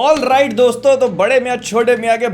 All right दोस्तों, तो बड़े मियाँ छोटे मियाँ के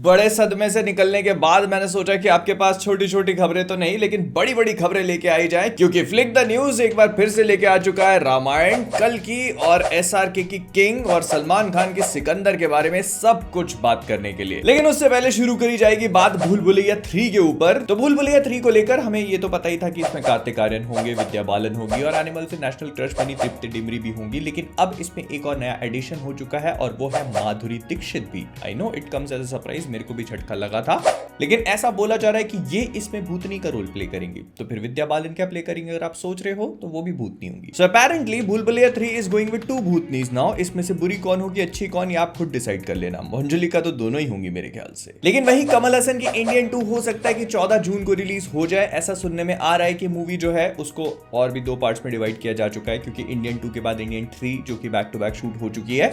बड़े सदमे से निकलने के बाद मैंने सोचा कि आपके पास छोटी छोटी खबरें तो नहीं लेकिन बड़ी बड़ी खबरें लेके आई जाएं, क्योंकि फ्लिक द न्यूज एक बार फिर से लेके आ चुका है रामायण, कल की और एसआरके की किंग और सलमान खान के सिकंदर के बारे में सब कुछ बात करने के लिए। लेकिन उससे पहले शुरू करी जाएगी बात भूल भुलैया 3 के ऊपर। तो भूल भुलैया 3 को लेकर हमें ये तो पता ही था कि इसमें कार्तिक आर्यन होंगे, विद्या बालन होगी और एनिमल से नेशनल क्रश बनी तृप्ति डिमरी भी होंगी। लेकिन अब इसमें एक और नया एडिशन हो चुका है और वो है माधुरी दीक्षित भी। I know it comes as a surprise, मेरे को भी झटका लगा था, लेकिन ऐसा बोला जा रहा है कि ये इसमें भूतनी का रोल प्ले करेंगी। तो फिर विद्या बालन क्या प्ले करेंगे अगर आप सोच रहे हो, तो वो भी भूतनी होंगी। So apparently Bhool Bhulaiyaa 3 is going with 2 भूतनीज नाउ। इसमें से बुरी कौन होगी, अच्छी कौन, ये आप खुद डिसाइड कर लेना। मंजलिका तो दोनों ही होंगी मेरे ख्याल से। लेकिन वही कमल हसन की इंडियन 2 हो सकता है कि 14 जून को रिलीज हो जाए। ऐसा सुनने में आ रहा है कि मूवी जो है उसको और भी 2 पार्ट्स में डिवाइड किया जा चुका है, क्योंकि इंडियन 2 के बाद इंडियन 3 जो कि बैक टू बैक शूट हो चुकी है,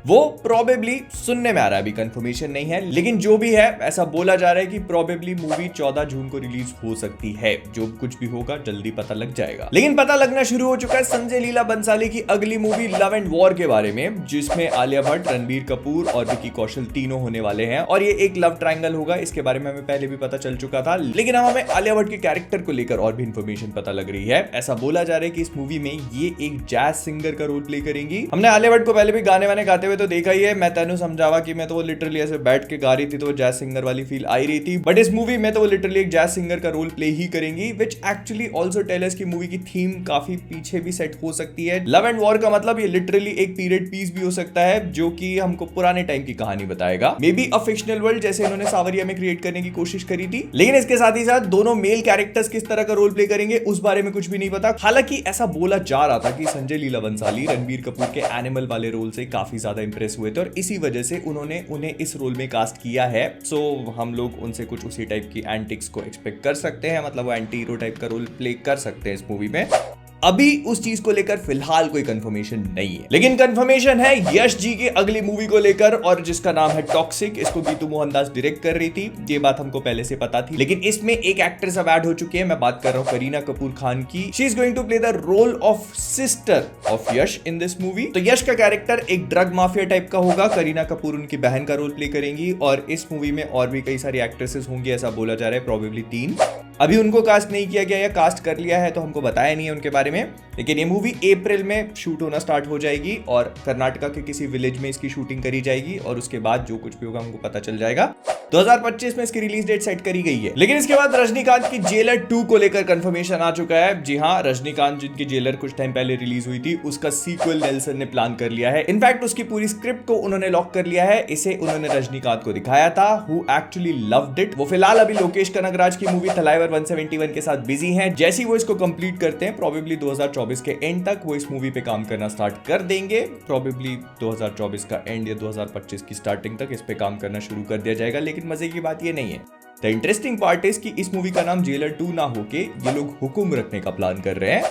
वो प्रोबेबली सुनने में आ रहा है, अभी कंफर्मेशन नहीं है। लेकिन जो भी है ऐसा बोला जा रहा है कि प्रोबेबली मूवी 14 जून को रिलीज हो सकती है। जो कुछ भी होगा जल्दी पता लग जाएगा। लेकिन पता लगना शुरू हो चुका है संजय लीला बंसाली की अगली मूवी लव एंड वॉर के बारे में, जिसमें आलिया भट्ट, रणबीर कपूर और विकी कौशल तीनों होने वाले हैं और ये एक लव ट्रायंगल होगा। इसके बारे में हमें पहले भी पता चल चुका था, लेकिन अब हमें आलिया भट्ट के कैरेक्टर को लेकर और भी इंफॉर्मेशन पता लग रही है। ऐसा बोला जा रहा है कि इस मूवी में ये एक जैज सिंगर का रोल प्ले करेंगी। हमने आलिया भट्ट को पहले भी गाने वाने गाते हुए तो देखा ही है। मैं तेनू समझावा कि मैं तो वो लिटरली ऐसे बैठ के गा रही थी तो वो जैज सिंगर वाली फील आई रही थी, बट इस मूवी में तो वो लिटरली एक जैज सिंगर का रोल प्ले ही करेंगी, which actually also tell us कि मूवी की थीम काफी पीछे भी सेट हो सकती है। लव एंड वॉर का मतलब ये लिटरली एक पीरियड पीस भी हो सकता है, जो कि हमको पुराने टाइम की कहानी बताएगा। May be a fictional world जैसे इन्होंने सावरिया में क्रिएट करने की कोशिश करी थी। लेकिन इसके साथ ही साथ दोनों मेल कैरेक्टर्स किस तरह का रोल प्ले करेंगे उस बारे में कुछ भी नहीं पता। हालांकि ऐसा बोला जा रहा था कि संजय लीला बंसाली रणबीर कपूर के एनिमल वाले रोल से काफी ज्यादा इंप्रेस हुए थे और इसी वजह से उन्होंने उन्हें इस रोल में कास्ट किया है। सो हम लोग उनसे कुछ उसी टाइप की एंटिक्स को एक्सपेक्ट कर सकते हैं, मतलब वो एंटी हीरो टाइप का रोल प्ले कर सकते हैं इस मूवी में। अभी उस चीज को लेकर फिलहाल कोई कंफर्मेशन नहीं है, लेकिन कंफर्मेशन है यश जी की अगली मूवी को लेकर, और जिसका नाम है टॉक्सिक। इसको गीतू मोहनदास डायरेक्ट कर रही थी, ये बात हमको पहले से पता थी। लेकिन इसमें एक एक्ट्रेस अब ऐड हो चुकी है, मैं बात कर रहा हूं करीना कपूर खान की। She is going to play the role of sister of Yash in this movie. तो यश का कैरेक्टर एक ड्रग माफिया टाइप का होगा, करीना कपूर उनकी बहन का रोल प्ले करेंगी और इस मूवी में और भी कई सारी एक्ट्रेसेस होंगी, ऐसा बोला जा रहा है, प्रोबेबली 3। अभी उनको कास्ट नहीं किया गया या कास्ट कर लिया है तो हमको बताया नहीं है उनके बारे में। लेकिन ये मूवी अप्रैल में शूट होना स्टार्ट हो जाएगी और कर्नाटका के किसी विलेज में इसकी शूटिंग करी जाएगी और उसके बाद जो कुछ भी होगा हमको पता चल जाएगा। 2025 में इसकी रिलीज डेट सेट करी गई है। लेकिन इसके बाद रजनीकांत की जेलर 2 को लेकर कंफर्मेशन आ चुका है। जी हाँ, रजनीकांत जिनकी जेलर कुछ टाइम पहले रिलीज हुई थी, उसका सीक्वल नेल्सन ने प्लान कर लिया है। इनफैक्ट उसकी पूरी स्क्रिप्ट को उन्होंने लॉक कर लिया है। इसे उन्होंने रजनीकांत को दिखाया था, हु एक्चुअली लव्ड इट। वो फिलहाल अभी लोकेश कनगराज की मूवी थलाइवर 171 के साथ बिजी हैं। जैसे ही वो इसको कंप्लीट करते हैं, प्रोबेबली 2024 के एंड तक वो इस मूवी पे काम करना स्टार्ट कर देंगे। प्रोबेबली 2024 का एंड या 2025 की स्टार्टिंग तक इस पे काम करना शुरू कर दिया जाएगा। लेकिन मजे की बात ये नहीं है। द इंटरेस्टिंग पार्ट इज कि इस मूवी का नाम जेलर 2 ना होके ये लोग हुकुम रखने का प्लान कर रहे हैं।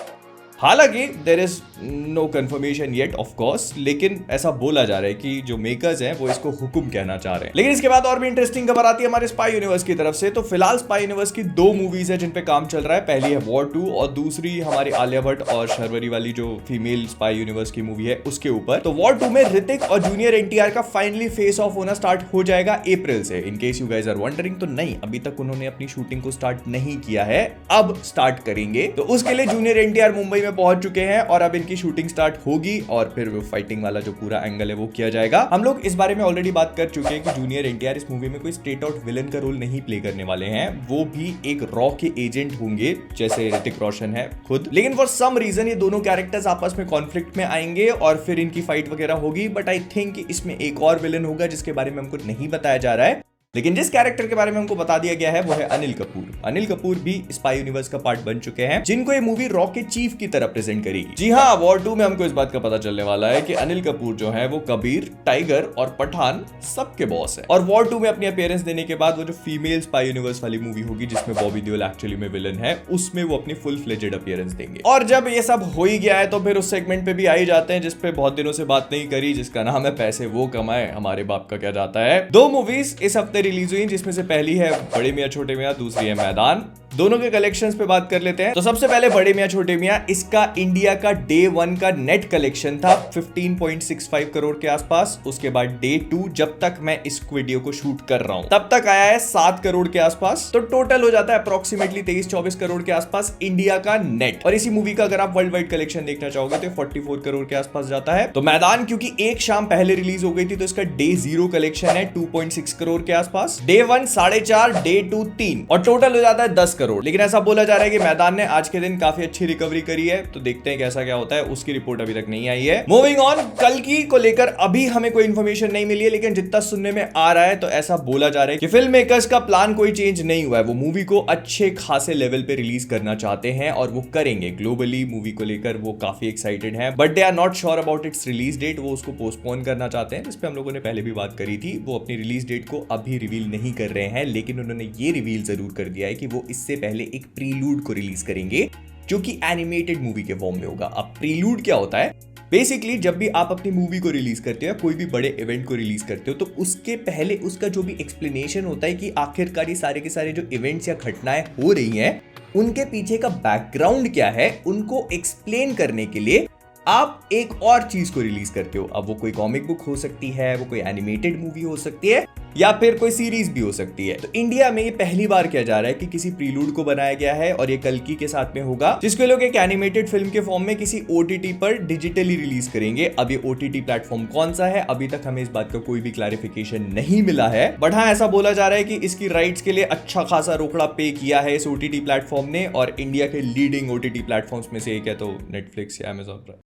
हालांकि there is no confirmation yet of course, लेकिन ऐसा बोला जा रहा है कि जो मेकर्स हैं वो इसको हुकुम कहना चाह रहे हैं। लेकिन इसके बाद और भी इंटरेस्टिंग खबर आती है हमारे स्पाई यूनिवर्स की तरफ से। तो फिलहाल स्पाई यूनिवर्स की 2 मूवीज है जिन पे काम चल रहा है। पहली है वॉर 2 और दूसरी हमारी आलिया भट्ट और शर्वरी वाली जो फीमेल स्पाई यूनिवर्स की मूवी है उसके ऊपर। तो वॉर 2 में ऋतिक और जूनियर एनटीआर का फाइनली फेस ऑफ होना स्टार्ट हो जाएगा अप्रैल से। In case you guys are wondering, तो नहीं, अभी तक उन्होंने अपनी शूटिंग को स्टार्ट नहीं किया है, अब स्टार्ट करेंगे। तो उसके लिए जूनियर एनटीआर मुंबई में पहुंच चुके हैं और अब इनकी शूटिंग स्टार्ट होगी और फिर वो फाइटिंग वाला जो पूरा एंगल है वो किया जाएगा। हम लोग इस बारे में ऑलरेडी बात कर चुके हैं कि जूनियर एनटीआर इस मूवी में कोई स्ट्रेट आउट विलन का रोल नहीं प्ले करने वाले हैं, वो भी एक रॉ के एजेंट होंगे जैसे ऋतिक रोशन है खुद। लेकिन फॉर सम रीजन ये दोनों कैरेक्टर्स आपस में कॉन्फ्लिक्ट में आएंगे और फिर इनकी फाइट वगैरह होगी। बट आई थिंक इसमें एक और विलन होगा जिसके बारे में हमको नहीं बताया जा रहा है। लेकिन जिस कैरेक्टर के बारे में हमको बता दिया गया है वो है अनिल कपूर। अनिल कपूर भी स्पाई यूनिवर्स का पार्ट बन चुके हैं, जिनको ये मूवी रॉ के चीफ की तरह प्रेजेंट करेगी। जी हाँ, वॉर 2 में हमको इस बात का पता चलने वाला है कि अनिल कपूर जो है वो कबीर, टाइगर और पठान सबके बॉस है। और वॉर 2 में अपनी अपीयरेंस देने के बाद वो जो फीमेल स्पाई यूनिवर्स वाली मूवी होगी जिसमें बॉबी देओल एक्चुअली में विलन है, उसमें वो अपनी फुल फ्लेजेड अपीयरेंस देंगे। और जब ये सब हो ही गया है तो फिर उस सेगमेंट पे भी आ ही जाते हैं जिसपे बहुत दिनों से बात नहीं करी, जिसका नाम है पैसे वो कमाए हमारे बाप का क्या जाता है। 2 मूवीज इस हफ्ते रिलीज हुई जिसमें से पहली है बड़े मियां छोटे मियां, दूसरी है मैदान। दोनों के कलेक्शंस पे बात कर लेते हैं। तो सबसे पहले बड़े मियां छोटे मियां, इसका इंडिया का डे 1 का नेट कलेक्शन था 15.65 करोड़ के आसपास। उसके बाद डे 2 जब तक मैं इस वीडियो को शूट कर रहा हूं तब तक आया है 7 करोड़ के आसपास। तो टोटल हो जाता है अप्रोक्सीमेटली 23-24 करोड़ के आसपास इंडिया का नेट। और इसी मूवी का अगर आप वर्ल्ड वाइड कलेक्शन देखना चाहोगे तो 44 करोड़ के आसपास जाता है। तो मैदान क्योंकि एक शाम पहले रिलीज हो गई थी तो इसका डे 0 कलेक्शन है 2.6 करोड़ के आसपास, डे 1 4.5, डे 2 3 और टोटल हो जाता है 10 करोड़। लेकिन ऐसा बोला जा रहा है कि मैदान ने आज के दिन काफी अच्छी रिकवरी करी है, तो देखते हैं कैसा क्या होता है। उसकी रिपोर्ट अभी तक नहीं आई है। मूविंग ऑन, कल की को लेकर अभी हमें कोई इंफॉर्मेशन नहीं मिली है, लेकिन जितना सुनने में आ रहा है तो ऐसा बोला जा रहा है कि फिल्म मेकर्स का प्लान कोई चेंज नहीं हुआ है। वो मूवी को अच्छे खासे लेवल पे रिलीज करना चाहते हैं और वो करेंगे। ग्लोबली मूवी को लेकर वो काफी एक्साइटेड हैं, but they are not sure about its release date. वो उसको पोस्टपोन करना चाहते हैं, जिस पे हम लोगों ने पहले भी बात करी थी। वो अपनी रिलीज डेट को अभी रिवील नहीं कर रहे हैं, लेकिन उन्होंने ये रिवील जरूर कर दिया है कि वो इससे पहले एक प्रीलूड को रिलीज करेंगे जो कि एनिमेटेड मूवी के फॉर्म में होगा। अब प्रीलूड क्या होता है? बेसिकली जब भी आप अपनी मूवी को रिलीज करते हो या कोई भी बड़े इवेंट को रिलीज करते हो तो उसके पहले उसका जो भी एक्सप्लेनेशन होता है कि आखिरकार ये सारे के सारे जो इवेंट्स या घटनाएं हो रही हैं उनके पीछे का बैकग्राउंड क्या है, उनको एक्सप्लेन करने के लिए आप एक और चीज को रिलीज करते हो। अब वो कोई कॉमिक बुक हो सकती है, वो कोई एनिमेटेड मूवी हो सकती है, या फिर कोई सीरीज भी हो सकती है। तो इंडिया में ये पहली बार किया जा रहा है कि किसी प्रीलूड को बनाया गया है और ये कल्कि के साथ में होगा, जिसको लोग एक एनिमेटेड फिल्म के फॉर्म में किसी ओटीटी पर डिजिटली रिलीज करेंगे। अब ये ओटीटी प्लेटफॉर्म कौन सा है अभी तक हमें इस बात का कोई भी क्लैरिफिकेशन नहीं मिला है, बट हाँ ऐसा बोला जा रहा है कि इसकी राइट्स के लिए अच्छा खासा रोकड़ा पे किया है इस ओटीटी प्लेटफॉर्म ने, और इंडिया के लीडिंग ओटीटी प्लेटफॉर्म्स में से एक है तो नेटफ्लिक्स या अमेजॉन पर।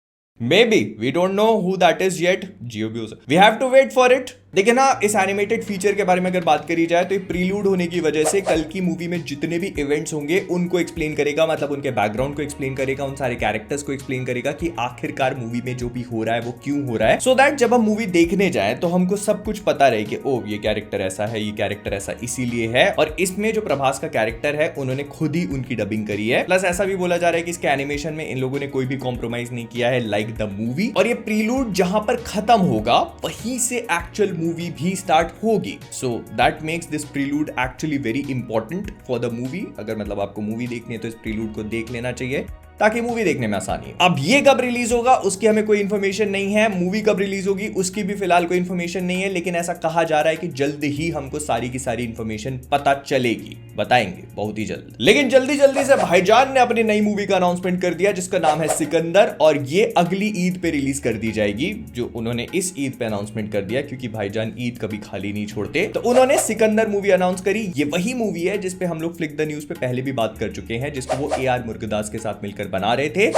Maybe we don't know who that is yet. Jio भी हो सकता है। We have to wait for it. देखिए ना, इस एनिमेटेड फीचर के बारे में अगर बात करी जाए तो ये प्रीलूड होने की वजह से कल की मूवी में जितने भी इवेंट्स होंगे उनको एक्सप्लेन करेगा, मतलब उनके बैकग्राउंड को एक्सप्लेन करेगा, उन सारे कैरेक्टर्स को एक्सप्लेन करेगा कि आखिरकार मूवी में जो भी हो रहा है वो क्यों हो रहा है, सो दैट जब हम मूवी देखने जाए तो हमको सब कुछ पता रहे कि ओ ये कैरेक्टर ऐसा है, ये कैरेक्टर ऐसा इसीलिए है। और इसमें जो प्रभास का कैरेक्टर है उन्होंने खुद ही उनकी डबिंग करी है। प्लस ऐसा भी बोला जा रहा है कि इसके एनिमेशन में इन लोगों ने कोई भी कॉम्प्रोमाइज नहीं किया है लाइक द मूवी। और ये प्रीलूड जहां पर खत्म होगा वहीं से एक्चुअल मूवी भी स्टार्ट होगी। So that makes this prelude actually very important for the movie. अगर मतलब आपको मूवी देखनी है तो इस प्रीलूड को देख लेना चाहिए ताकि मूवी देखने में आसानी है। अब ये कब रिलीज होगा उसकी हमें कोई इन्फॉर्मेशन नहीं है, मूवी कब रिलीज होगी उसकी भी फिलहाल कोई इन्फॉर्मेशन नहीं है, लेकिन ऐसा कहा जा रहा है कि जल्द ही हमको सारी की सारी इन्फॉर्मेशन पता चलेगी, बताएंगे बहुत ही जल्द। लेकिन जल्दी जल्दी से भाईजान ने अपनी नई मूवी का अनाउंसमेंट कर दिया जिसका नाम है सिकंदर, और ये अगली ईद पे रिलीज कर दी जाएगी। जो उन्होंने इस ईद पे अनाउंसमेंट कर दिया क्योंकि भाईजान ईद कभी खाली नहीं छोड़ते, तो उन्होंने सिकंदर मूवी अनाउंस करी। ये वही मूवी है जिसपे हम लोग फ्लिक द न्यूज पे पहले भी बात कर चुके हैं, जिसको वो AR मुर्गदास के साथ मिलकर बना रहे थे।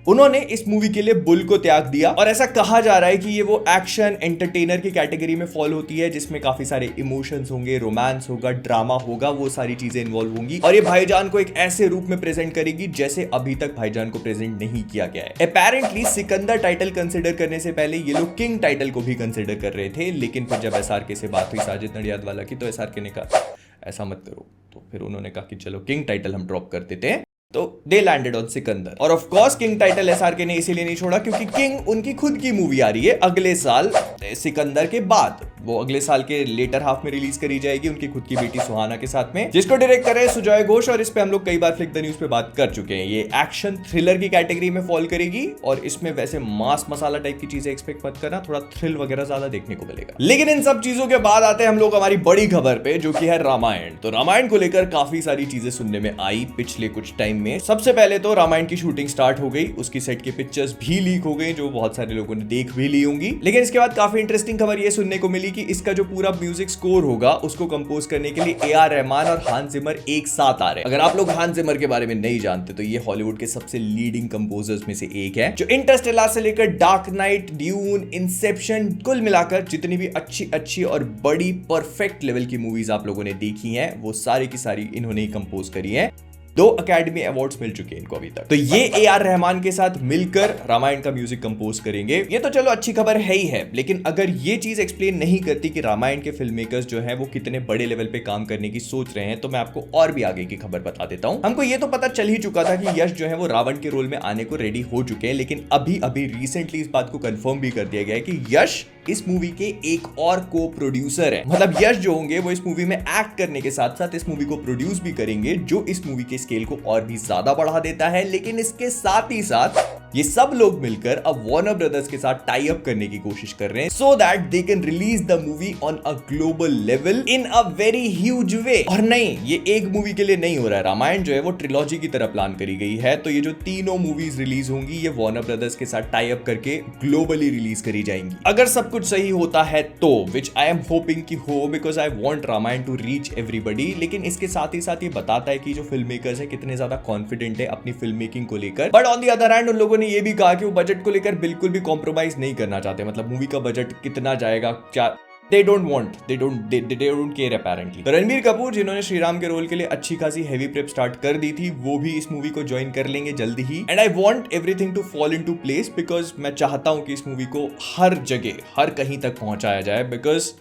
उन्होंने इस मूवी के लिए बुल को त्याग दिया, और ऐसा कहा जा रहा है कि ये वो एक्शन एंटरटेनर की कैटेगरी में फॉल होती है जिसमें काफी सारे इमोशंस होंगे, रोमांस होगा, ड्रामा होगा, वो सारी चीजें इन्वॉल्व होंगी। और ये भाईजान को एक ऐसे रूप में प्रेजेंट करेगी जैसे अभी तक भाईजान को प्रेजेंट नहीं किया गया है। अपेरेंटली सिकंदर टाइटल कंसिडर करने से पहले ये लोग किंग टाइटल को भी कंसिडर कर रहे थे, लेकिन फिर जब SRK से बात हुई साजिद नडियादवाला की, तो SRK ने कहा ऐसा मत करो, तो फिर उन्होंने कहा कि चलो किंग टाइटल हम ड्रॉप कर देते हैं। तो दे लैंडेड ऑन सिकंदर। और of course king title SRK ने इसीलिए नहीं छोड़ा क्योंकि किंग उनकी खुद की मूवी आ रही है अगले साल सिकंदर के बाद। वो अगले साल के लेटर हाफ में रिलीज करी जाएगी उनकी खुद की बेटी सुहाना के साथ में, जिसको डायरेक्ट कर रहे हैं सुजॉय घोष। और इस पे हम लोग कई बार फ्लिक द न्यूज पे बात कर चुके हैं। ये एक्शन थ्रिलर की कैटेगरी में फॉल करेगी, और इसमें वैसे मास मसाला टाइप की चीजें एक्सपेक्ट मत करना, थोड़ा थ्रिल वगैरह ज्यादा देखने को मिलेगा। लेकिन इन सब चीजों के बाद आते हैं हम लोग हमारी बड़ी खबर पे, जो कि है रामायण। तो रामायण को लेकर काफी सारी चीजें सुनने में आई पिछले कुछ टाइम में। सबसे पहले तो रामायण की शूटिंग स्टार्ट हो गई, उसकी सेट की पिक्चर्स भी लीक हो गई जो बहुत सारे लोगों ने देख भी ली होंगी। लेकिन इसके बाद काफी इंटरेस्टिंग खबर ये सुनने को मिली कि इसका जो पूरा म्यूजिक स्कोर होगा उसको कंपोज करने के लिए AR रहमान और हांस जिमर एक साथ आ रहे हैं। अगर आप लोग हांस जिमर के बारे में नहीं जानते तो ये हॉलीवुड के सबसे लीडिंग कंपोजर्स में से एक है, जो इंटरस्टेलर से लेकर डार्क नाइट, ड्यून, इंसेप्शन, कुल मिलाकर जितनी भी अच्छी और बड़ी परफेक्ट लेवल की मूवीज आप लोगों ने देखी हैं वो सारी की सारी इन्होंने ही कंपोज करी है। 2 अकेडमी अवार्ड्स मिल चुके हैं इनको अभी तक। तो ये AR रहमान के साथ मिलकर रामायण का म्यूजिक कंपोज करेंगे। ये तो चलो अच्छी खबर है ही है, लेकिन अगर ये चीज एक्सप्लेन नहीं करती कि रामायण के फिल्म मेकर्स जो है वो कितने बड़े लेवल पे काम करने की सोच रहे हैं, तो मैं आपको और भी आगे की खबर बता देता हूं। हमको ये तो पता चल ही चुका था कि यश जो है वो रावण के रोल में आने को रेडी हो चुके हैं, लेकिन अभी अभी रिसेंटली इस बात को कंफर्म भी कर दिया गया है कि यश इस मूवी के एक और को प्रोड्यूसर है। मतलब यश जो होंगे वो इस मूवी में एक्ट करने के साथ साथ इस मूवी को प्रोड्यूस भी करेंगे, जो इस मूवी के स्केल को और भी ज्यादा बढ़ा देता है। लेकिन इसके साथ ही साथ ये सब लोग मिलकर अब वार्नर ब्रदर्स के साथ टाई अप करने की कोशिश कर रहे हैं, so that they can release the movie on a global level in a very huge way. और नहीं, ये एक मूवी के लिए नहीं हो रहा है। रामायण जो है वो ट्रिलॉजी की तरह प्लान करी गई है, तो ये जो तीनों मूवीज रिलीज होंगी ये वार्नर ब्रदर्स के साथ टाई अप करके ग्लोबली रिलीज करी जाएंगी। अगर सब कुछ सही होता है तो, विच आई एम होपिंग कि हो, because I want Ramayan to reach everybody. लेकिन इसके साथ ही साथ ये बताता है कि जो फिल्म मेकर्स है कितने ज्यादा कॉन्फिडेंट है अपनी फिल्म मेकिंग को लेकर। But on the other hand उन लोगों ने ये भी कहा कि वो बजट को लेकर बिल्कुल भी कॉम्प्रोमाइज नहीं करना चाहते। मतलब मूवी का बजट कितना जाएगा, क्या they don't care apparently। तो रणबीर कपूर जिन्होंने श्रीराम के रोल के लिए अच्छी खासी हेवी प्रेप स्टार्ट कर दी थी, वो भी इस मूवी को ज्वाइन कर लेंगे जल्दी ही। And I want everything to fall into place, because मैं चाहता हूं कि इस मूवी को हर जगह हर कहीं तक पहुंचाया जाए, because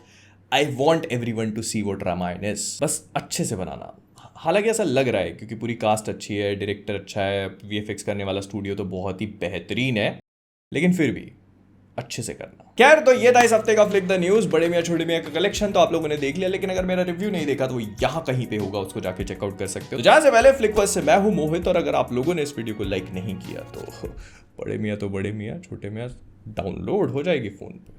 I want everyone to see what Ramayan is. बस अच्छे से बनाना। हालांकि ऐसा लग रहा है क्योंकि पूरी कास्ट अच्छी है, डायरेक्टर अच्छा है, VFX करने वाला स्टूडियो तो बहुत ही बेहतरीन है, लेकिन फिर भी अच्छे से करना। खैर, तो ये था इस हफ्ते का फ्लिक द न्यूज, बड़े मियां छोटे मियां का कलेक्शन तो आप लोगों ने देख लिया, लेकिन अगर मेरा रिव्यू नहीं देखा तो वो यहाँ कहीं पे होगा, उसको जाके चेकआउट कर सकते हो। तो जहां से पहले फ्लिक फर्स्ट से मैं हूं मोहित, और अगर आप लोगों ने इस वीडियो को लाइक नहीं किया तो बड़े मियां छोटे मियां डाउनलोड हो जाएगी फोन पे।